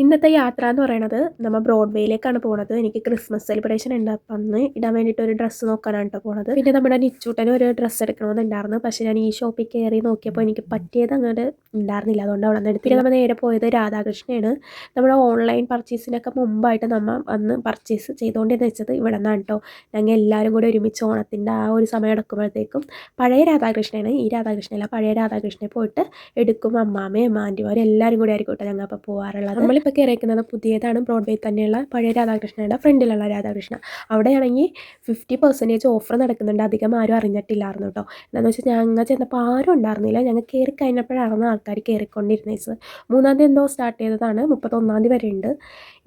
ഇന്നത്തെ യാത്ര എന്ന് പറയുന്നത് നമ്മൾ ബ്രോഡ്വേയിലേക്കാണ് പോണത്. എനിക്ക് ക്രിസ്മസ് സെലിബ്രേഷൻ ഉണ്ട്. അപ്പം അന്ന് ഇടാൻ വേണ്ടിയിട്ട് ഒരു ഡ്രസ്സ് നോക്കാനാണ് കേട്ടോ പോണത്. പിന്നെ നമ്മുടെ നിച്ചൂട്ടന് ഒരു ഡ്രസ്സ് എടുക്കണമെന്നുണ്ടായിരുന്നു. പക്ഷേ ഞാൻ ഈ ഷോപ്പിൽ കയറി നോക്കിയപ്പോൾ എനിക്ക് പറ്റിയത് അങ്ങോട്ട് ഉണ്ടായിരുന്നില്ല. അതുകൊണ്ട് അവിടെ നിന്ന് എടുത്തില്ല. നമ്മൾ നേരെ പോയത് രാധാകൃഷ്ണയാണ്. നമ്മുടെ ഓൺലൈൻ പർച്ചേസിനൊക്കെ മുമ്പായിട്ട് നമ്മൾ അന്ന് പർച്ചേസ് ചെയ്തുകൊണ്ടിരുന്ന വെച്ചത് ഇവിടെ നിന്നാണ് കേട്ടോ. ഞങ്ങൾ എല്ലാവരും കൂടി ഒരുമിച്ച് ഓണത്തിൻ്റെ ആ ഒരു സമയം എടുക്കുമ്പോഴത്തേക്കും പഴയ രാധാകൃഷ്ണയാണ്, ഈ രാധാകൃഷ്ണയല്ല, പഴയ രാധാകൃഷ്ണനെ പോയിട്ട് എടുക്കും. അമ്മാമ്മയും ആൻറ്റിമാരും എല്ലാവരും കൂടി ആയിരിക്കും കേട്ടോ ഞങ്ങൾ അപ്പോൾ പോകാറുള്ളത്. നമ്മളിപ്പോൾ കയറിയിരിക്കുന്നത് പുതിയതാണ്, ബ്രോഡ്വേ തന്നെയുള്ള പഴയ രാധാകൃഷ്ണയുടെ ഫ്രണ്ടിലുള്ള രാധാകൃഷ്ണ. അവിടെയാണെങ്കിൽ 50% ഓഫർ നടക്കുന്നുണ്ട്. അധികം ആരും അറിഞ്ഞിട്ടില്ലായിരുന്നു കേട്ടോ. എന്താണെന്ന് വെച്ചാൽ ഞങ്ങൾ ചെന്നപ്പോൾ ആരും ഉണ്ടായിരുന്നില്ല. ഞങ്ങൾ കയറി കഴിഞ്ഞപ്പോഴാണ് ആൾക്കാർ കയറിക്കൊണ്ടിരുന്നത്. 3-ാം തീയതി എന്തോ സ്റ്റാർട്ട് ചെയ്തതാണ്, 31-ാം തീയതി വരെ ഉണ്ട്.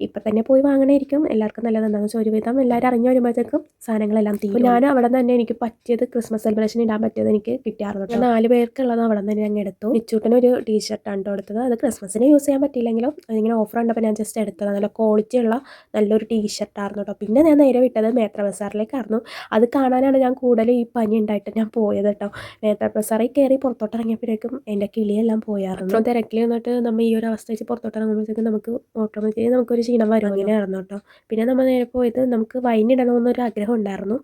ഇപ്പം തന്നെ പോയി വാങ്ങണമായിരിക്കും എല്ലാവർക്കും നല്ലത്. എന്താണെന്ന് വെച്ചാൽ ഒരുവിധം എല്ലാവരും അറിഞ്ഞു വരുമ്പോഴത്തേക്കും സാധനങ്ങളെല്ലാം തീരും. ഞാൻ അവിടെ തന്നെ എനിക്ക് പറ്റിയത് ക്രിസ്മസ് സെലിബ്രേഷൻ ഇടാൻ പറ്റിയത് എനിക്ക് കിട്ടിയായിരുന്നു കേട്ടോ. 4 പേർക്കുള്ളത് അവിടെ തന്നെ ഞങ്ങൾ എടുത്തു. നിച്ചൂട്ടന് ഒരു ടീഷർട്ടാണ് കേട്ടോ എടുത്തത്. അത് ക്രിസ്മസിന് യൂസ് ചെയ്യാൻ പറ്റിയില്ലെങ്കിലും അതിങ്ങനെ ഓഫർ ഉണ്ടപ്പോൾ ഞാൻ ജസ്റ്റ് എടുത്തത്. നല്ല ക്വാളിറ്റി ഉള്ള നല്ലൊരു ടീഷർട്ടായിരുന്നു കേട്ടോ. പിന്നെ ഞാൻ നേരെ വിട്ടത് മേത്ര ബസാറിലേക്കായിരുന്നു. അത് കാണാനാണ് ഞാൻ കൂടുതൽ ഈ പനി ഉണ്ടായിട്ട് ഞാൻ പോയത് കേട്ടോ. മേത്ര ബസാറിൽ കയറി പുറത്തോട്ട് ഇറങ്ങിയപ്പോഴേക്കും എൻ്റെ കിളിയെല്ലാം പോയായിരുന്നു. അപ്പോൾ തിരക്കിൽ വന്നിട്ട് നമ്മൾ ഈ ഒരു അവസ്ഥ വെച്ച് പുറത്തോട്ട് ഇറങ്ങുമ്പോഴത്തേക്കും നമുക്ക് ഓട്ടോമാറ്റിക്കലി നമുക്കൊരു ക്ഷീണം വരും. അങ്ങനെയായിരുന്നു കേട്ടോ. പിന്നെ നമ്മൾ നേരെ പോയത് നമുക്ക് വൈൻ ഇടണമെന്നൊരു ആഗ്രഹം ഉണ്ടായിരുന്നു.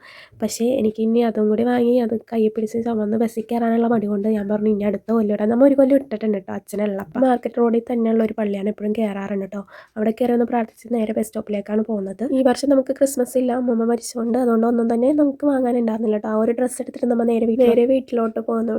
പക്ഷേ എനിക്ക് ഇനി അതും കൂടി വാങ്ങി അത് കയ്യിൽ പിടിച്ച് ചുമന്ന് ബസ്സിൽ കയറാനുള്ള മടി കൊണ്ട് ഞാൻ പറഞ്ഞു ഇനി അടുത്ത കൊല്ലം ഇടാം. നമ്മൾ ഒരു കൊല്ലം ഇട്ടിട്ടുണ്ട് കേട്ടോ. അച്ഛനുള്ള മാർക്കറ്റ് റോഡിൽ തന്നെയുള്ള ഒരു പള്ളിയാണ്, എപ്പോഴും കയറാറുണ്ട് കേട്ടോ. അവിടെ കയറി ഒന്ന് പ്രാർത്ഥിച്ച് നേരെ ബസ് സ്റ്റോപ്പിലേക്കാണ് പോകുന്നത്. ഈ വർഷം നമുക്ക് ക്രിസ്മസ് ഇല്ല, അമ്മൂമ്മ മരിച്ചുകൊണ്ട്. അതുകൊണ്ട് ഒന്നും തന്നെ നമുക്ക് വാങ്ങാനുണ്ടായിരുന്നില്ല കേട്ടോ. ആ ഒരു ഡ്രസ്സ് എടുത്തിട്ട് നമ്മൾ നേരെ വീട്ടിലോട്ട് പോകുന്നു.